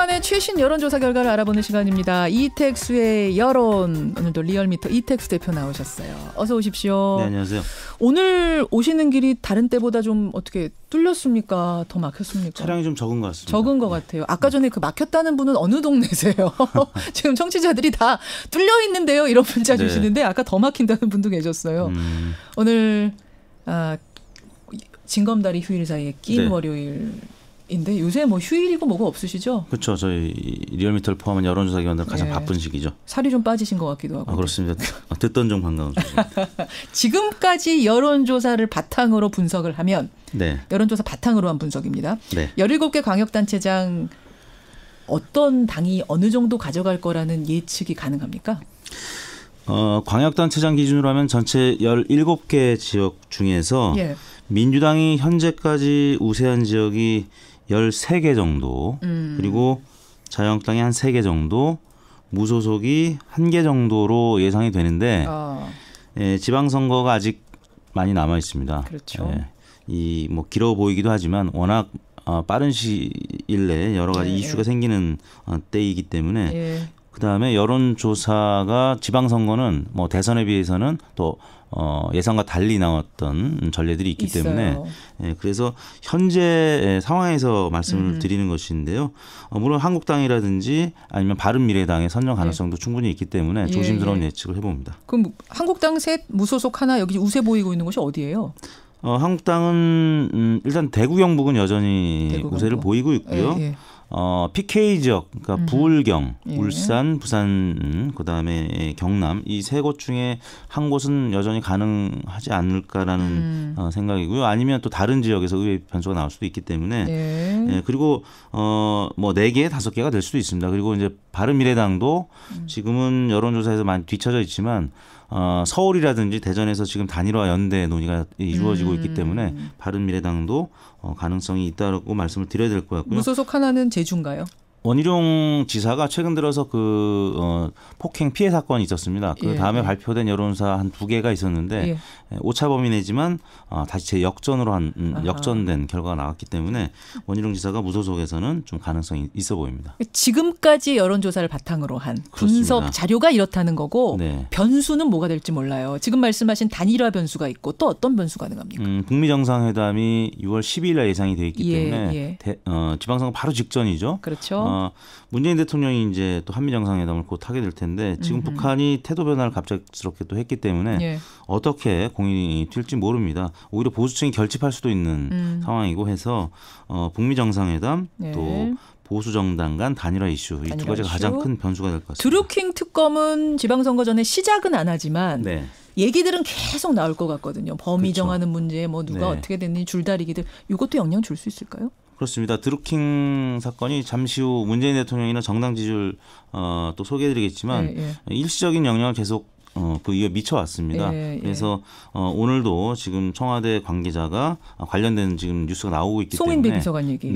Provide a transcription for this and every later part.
시간에 최신 여론조사 결과를 알아보는 시간입니다. 이택수의 여론. 오늘도 리얼미터 이택수 대표 나오셨어요. 어서 오십시오. 네, 안녕하세요. 오늘 오시는 길이 다른 때보다 좀 어떻게 뚫렸습니까? 더 막혔습니까? 차량이 좀 적은 것 같습니다. 적은 것 같아요. 아까 전에 그 막혔다는 분은 어느 동네세요? 지금 청취자들이 다 뚫려 있는데요. 이런 문자 네. 주시는데 아까 더 막힌다는 분도 계셨어요. 오늘 징검다리 휴일 사이에 낀 네. 월요일인데 요새 뭐 휴일이고 뭐가 없으시죠? 그렇죠. 저희 리얼미터를 포함한 여론조사 기관들 가장 네. 바쁜 시기죠. 살이 좀 빠지신 것 같기도 하고. 그렇습니다. 듣던 중 반가운 소식. 지금까지 여론조사를 바탕으로 분석을 하면 네. 여론조사 바탕으로 한 분석입니다. 네. 17개 광역단체장 어떤 당이 어느 정도 가져갈 거라는 예측이 가능합니까? 광역단체장 기준으로 하면 전체 17개 지역 중에서 예. 민주당이 현재까지 우세한 지역이 13개 정도, 그리고 자유한국당이 한 3개 정도, 무소속이 1개 정도로 예상이 되는데 지방선거가 아직 많이 남아 있습니다. 그렇죠. 이 뭐 길어 보이기도 하지만 워낙 빠른 시일 내에 여러 가지 이슈가 생기는 때이기 때문에 예. 그다음에 여론조사가 지방선거는 뭐 대선에 비해서는 또 예상과 달리 나왔던 전례들이 있기 있어요. 때문에 그래서 현재 상황에서 말씀을 드리는 것인데요. 물론 한국당이라든지 아니면 바른미래당의 선정 가능성도 충분히 있기 때문에 조심스러운 예측을 해봅니다. 그럼 한국당 셋, 무소속 하나 여기 우세 보이고 있는 곳이 어디예요? 한국당은 일단 대구 경북은 여전히 대구, 우세를 경북. 보이고 있고요. 예. PK 지역, 그러니까 부울경, 예. 울산, 부산, 그다음에 경남 이 세 곳 중에 한 곳은 여전히 가능하지 않을까라는 생각이고요. 아니면 또 다른 지역에서 의외의 변수가 나올 수도 있기 때문에 예, 그리고 뭐 4개, 5개가 될 수도 있습니다. 그리고 이제 바른미래당도 지금은 여론조사에서 많이 뒤처져 있지만 서울이라든지 대전에서 지금 단일화 연대 논의가 이루어지고 있기 때문에 바른미래당도 가능성이 있다고 말씀을 드려야 될 것 같고요. 무소속 하나는 제주인가요? 원희룡 지사가 최근 들어서 그 폭행 피해 사건이 있었습니다. 그 다음에 발표된 여론조사 한 2개가 있었는데 오차범위 내지만 다시 재역전으로 역전된 결과가 나왔기 때문에 원희룡 지사가 무소속에서는 좀 가능성이 있어 보입니다. 지금까지 여론조사를 바탕으로 한 분석 그렇습니다. 자료가 이렇다는 거고 네. 변수는 뭐가 될지 몰라요. 지금 말씀하신 단일화 변수가 있고 또 어떤 변수가 가능합니까? 북미 정상회담이 6월 10일 날 예상이 돼 있기 때문에 지방선거 바로 직전이죠. 그렇죠. 문재인 대통령이 이제 또 한미 정상회담을 곧 하게 될 텐데 지금 북한이 태도 변화를 갑작스럽게 또 했기 때문에 어떻게 공인이 튈지 모릅니다. 오히려 보수층이 결집할 수도 있는 상황이고 해서 북미 정상회담 또 보수 정당 간 단일화 이슈 이 2가지가 가장 큰 변수가 될 것 같습니다. 드루킹 특검은 지방선거 전에 시작은 안 하지만 얘기들은 계속 나올 것 같거든요. 범위 그렇죠. 정하는 문제, 뭐 누가 어떻게 됐는지 줄다리기들 이것도 영향 줄 수 있을까요? 그렇습니다. 드루킹 사건이 잠시 후 문재인 대통령이나 정당 지지율 또 소개해드리겠지만 일시적인 영향을 계속 그 이후에 미쳐왔습니다. 그래서 오늘도 지금 청와대 관계자가 관련된 지금 뉴스가 나오고 있기 때문에 송인배 비서관 얘기.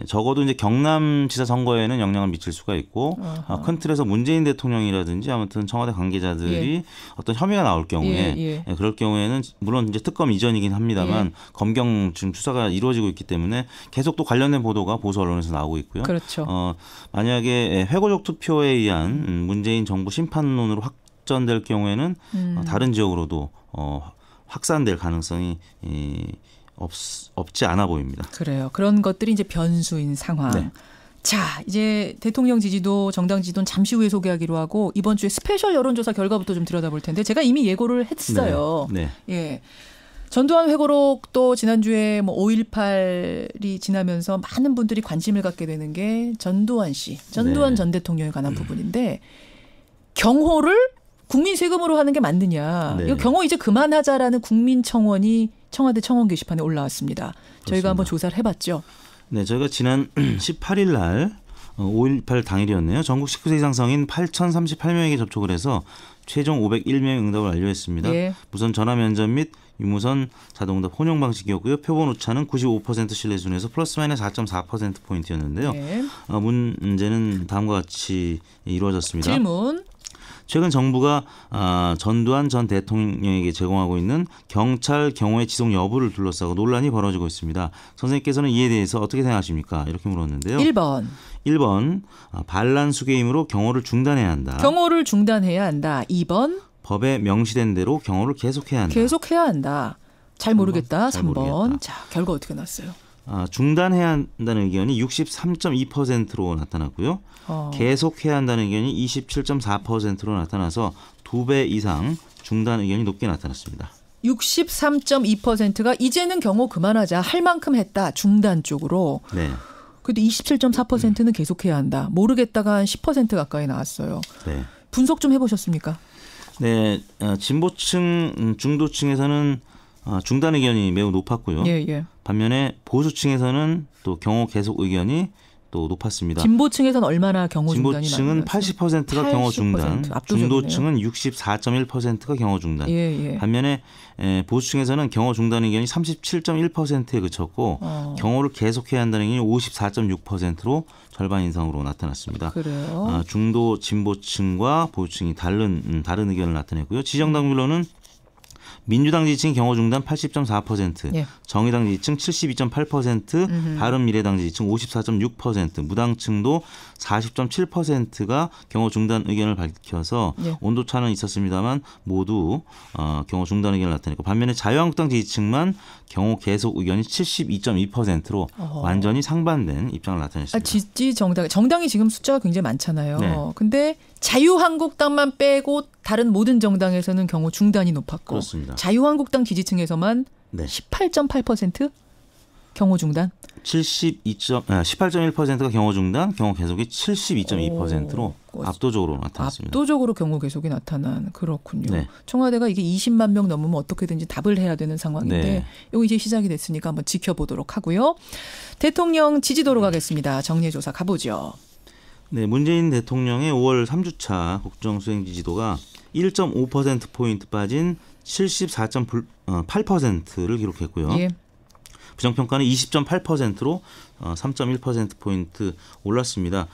적어도 이제 경남지사 선거에는 영향을 미칠 수가 있고 큰 틀에서 문재인 대통령이라든지 아무튼 청와대 관계자들이 어떤 혐의가 나올 경우에 그럴 경우에는 물론 이제 특검 이전이긴 합니다만 검경 지금 수사가 이루어지고 있기 때문에 계속 또 관련된 보도가 보수 언론에서 나오고 있고요. 그렇죠. 만약에 회고적 투표에 의한 문재인 정부 심판론으로 확전될 경우에는 다른 지역으로도 확산될 가능성이 없지 않아 보입니다. 그래요. 그런 것들이 이제 변수인 상황. 자, 이제 대통령 지지도 정당 지지도는 잠시 후에 소개하기로 하고 이번 주에 스페셜 여론조사 결과부터 좀 들여다볼 텐데 제가 이미 예고를 했어요. 예. 전두환 회고록도 지난주에 뭐 5.18이 지나면서 많은 분들이 관심을 갖게 되는 게 전두환 씨, 전두환 전 대통령에 관한 부분인데 경호를 국민 세금으로 하는 게 맞느냐. 이거 경호 이제 그만하자라는 국민청원이 청와대 청원 게시판에 올라왔습니다. 저희가 그렇습니다. 한번 조사를 해봤죠. 네, 저희가 지난 18일 날 5.18 당일이었네요. 전국 19세 이상 성인 8,038명에게 접촉을 해서 최종 501명의 응답을 완료했습니다. 무선 전화 면접 및 유무선 자동응답 혼용 방식이었고요. 표본 오차는 95% 신뢰 수준에서 플러스 마이너스 4.4%포인트였는데요. 문제는 다음과 같이 이루어졌습니다. 질문. 최근 정부가 전두환 전 대통령에게 제공하고 있는 경찰 경호의 지속 여부를 둘러싸고 논란이 벌어지고 있습니다. 선생님께서는 이에 대해서 어떻게 생각하십니까? 이렇게 물었는데요. 1번 반란 수괴이므로 경호를 중단해야 한다. 경호를 중단해야 한다. 2번 법에 명시된 대로 경호를 계속해야 한다. 계속해야 한다. 잘 모르겠다. 3번. 모르겠다. 자, 결과 어떻게 났어요? 중단해야 한다는 의견이 63.2%로 나타났고요. 계속해야 한다는 의견이 27.4%로 나타나서 2배 이상 중단 의견이 높게 나타났습니다. 63.2%가 이제는 경호 그만하자 할 만큼 했다. 중단 쪽으로. 네. 그래도 27.4%는 계속해야 한다. 모르겠다가 한 10% 가까이 나왔어요. 네. 분석 좀 해보셨습니까? 네. 진보층, 중도층에서는 중단 의견이 매우 높았고요. 예. 반면에 보수층에서는 또 경호 계속 의견이 또 높았습니다. 진보층에서는 얼마나 경호 중단이 진보층은 80%가 경호 중단, 중도층은 64.1%가 경호 중단. 예. 반면에 보수층에서는 경호 중단 의견이 37.1%에 그쳤고 경호를 계속해야 한다는 의견이 54.6%로 절반 이상으로 나타났습니다. 그래요? 중도 진보층과 보수층이 다른 의견을 나타냈고요. 지정당별로는 민주당 지지층 경호 중단 80.4%, 예. 정의당 지지층 72.8%, 바른미래당 지지층 54.6%, 무당층도 40.7%가 경호 중단 의견을 밝혀서 예. 온도차는 있었습니다만 모두 경호 중단 의견을 나타냈고 반면에 자유한국당 지지층만 경호 계속 의견이 72.2%로 완전히 상반된 입장을 나타냈습니다. 지지 정당이 지금 숫자가 굉장히 많잖아요. 네. 근데 자유한국당만 빼고 다른 모든 정당에서는 경호 중단이 높았고 그렇습니다. 자유한국당 지지층에서만 네. 18.8% 경호 중단. 18.1%가 경호 중단, 경호 계속이 72.2%로 압도적으로 나타났습니다. 압도적으로 경호 계속이 나타난 그렇군요. 네. 청와대가 이게 20만 명 넘으면 어떻게든지 답을 해야 되는 상황인데 네. 이거 이제 시작이 됐으니까 한번 지켜보도록 하고요. 대통령 지지도로 가겠습니다. 정리조사 가보죠. 네, 문재인 대통령의 5월 3주차 국정수행 지지도가 1.5%포인트 빠진 74.8%를 기록했고요. 예. 부정평가는 20.8%로 3.1%포인트 올랐습니다.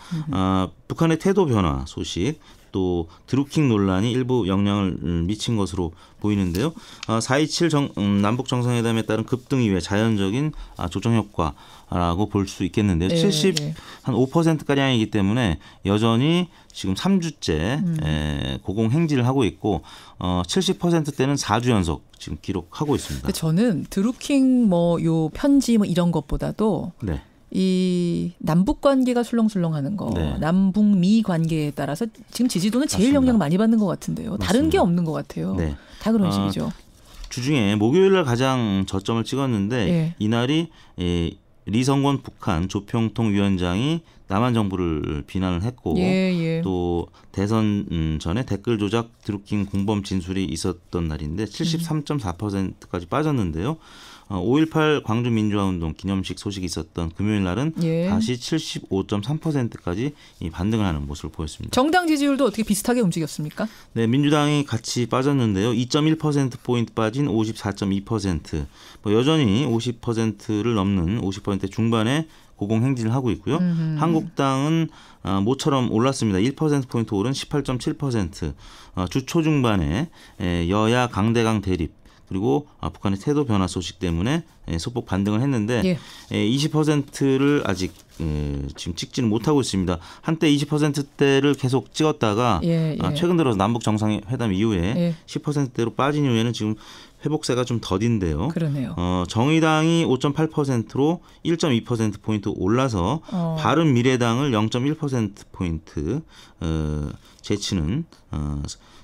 북한의 태도 변화 소식 또 드루킹 논란이 일부 영향을 미친 것으로 보이는데요. 4.27 남북 정상회담에 따른 급등 이후에 자연적인 조정 효과라고 볼 수 있겠는데요. 75%가량이기 때문에 여전히 지금 3주째 고공 행진을 하고 있고 70%대는 4주 연속 지금 기록하고 있습니다. 저는 드루킹 요 편지 이런 것보다도 네. 이 남북 관계가 술렁술렁하는 거, 네. 남북미 관계에 따라서 지금 지지도는 제일 맞습니다. 영향 많이 받는 것 같은데요. 맞습니다. 다른 게 없는 것 같아요. 네. 다 그런 식이죠. 주중에 목요일 날 가장 저점을 찍었는데 예. 이날이 리성권 북한 조평통 위원장이 남한 정부를 비난을 했고 또 대선 전에 댓글 조작 드루킹 공범 진술이 있었던 날인데 73.4%까지 빠졌는데요. 5.18 광주민주화운동 기념식 소식이 있었던 금요일 날은 다시 75.3%까지 반등을 하는 모습을 보였습니다. 정당 지지율도 어떻게 비슷하게 움직였습니까? 네, 민주당이 같이 빠졌는데요. 2.1%포인트 빠진 54.2%. 여전히 50%를 넘는 50% 중반에 고공 행진을 하고 있고요. 한국당은 모처럼 올랐습니다. 1%포인트 오른 18.7%. 주 초중반에 여야 강대강 대립 그리고 북한의 태도 변화 소식 때문에 소폭 반등을 했는데 20%를 아직 지금 찍지는 못하고 있습니다. 한때 20%대를 계속 찍었다가 최근 들어서 남북 정상회담 이후에 10%대로 빠진 이후에는 지금 회복세가 좀 더딘데요. 그러네요. 정의당이 5.8%로 1.2%포인트 올라서 바른미래당을 0.1%포인트 제치는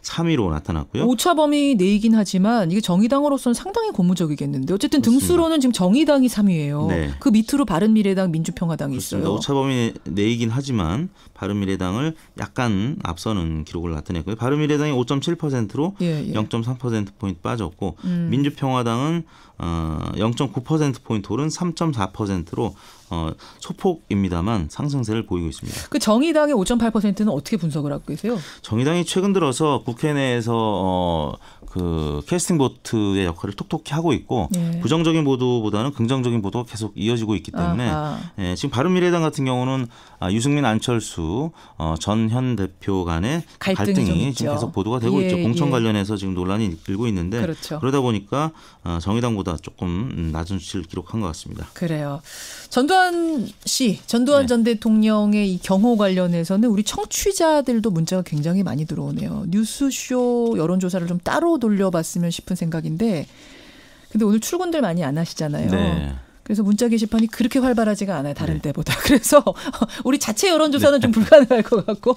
3위로 나타났고요. 오차범위 내이긴 하지만 이게 정의당으로서는 상당히 고무적이겠는데 어쨌든 그렇습니다. 등수로는 지금 정의당이 3위예요. 네. 그 밑으로 바른미래당, 민주평화당이 그렇습니다. 있어요. 오차범위 내이긴 하지만 바른미래당을 약간 앞서는 기록을 나타냈고요. 바른미래당이 5.7%로 0.3%포인트 빠졌고 민주평화당은 0.9%포인트 오른 3.4%로 소폭입니다만 상승세를 보이고 있습니다. 그 정의당의 5.8%는 어떻게 분석을 하고 계세요? 정의당이 최근 들어서 국회 내에서 그 캐스팅 보트의 역할을 톡톡히 하고 있고 예. 부정적인 보도보다는 긍정적인 보도가 계속 이어지고 있기 때문에 예, 지금 바른미래당 같은 경우는 유승민, 안철수 전 현 대표 간의 갈등이 지금 계속 보도가 되고 있죠. 공천 관련해서 지금 논란이 일고 있는데 그렇죠. 그러다 보니까 정의당보다 조금 낮은 수치를 기록한 것 같습니다. 그래요. 전두환 전 대통령의 이 경호 관련해서는 우리 청취자들도 문자가 굉장히 많이 들어오네요. 뉴스쇼 여론조사를 좀 따로 돌려봤으면 싶은 생각인데 근데 오늘 출근들 많이 안 하시잖아요. 네. 그래서 문자 게시판이 그렇게 활발하지가 않아요. 다른 때보다. 그래서 우리 자체 여론조사는 좀 불가능할 것 같고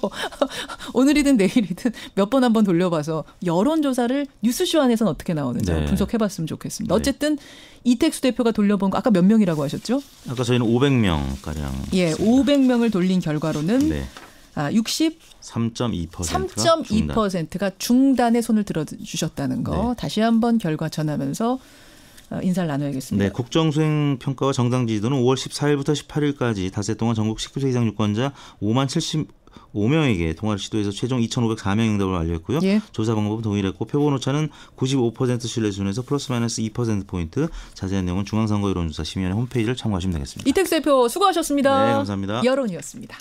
오늘이든 내일이든 몇 번 한번 돌려봐서 여론조사를 뉴스쇼 안에서는 어떻게 나오는지 분석해봤으면 좋겠습니다. 어쨌든 이택수 대표가 돌려본 거 아까 몇 명이라고 하셨죠? 아까 저희는 500명가량. 예, 500명을 돌린 결과로는 3.2%가 중단에 손을 들어주셨다는 거 다시 한번 결과 전하면서 인사를 나눠야겠습니다. 네, 국정수행 평가와 정당 지지도는 5월 14일부터 18일까지 닷새 동안 전국 19세 이상 유권자 5만 75명에게 통화를 시도해서 최종 2,504명 응답을 완료했고요. 예. 조사 방법은 동일했고 표본 오차는 95% 신뢰 수준에서 플러스 마이너스 2%포인트. 자세한 내용은 중앙선거여론조사 심의위원회 홈페이지를 참고하시면 되겠습니다. 이택수 대표 수고하셨습니다. 네, 감사합니다. 여론이었습니다.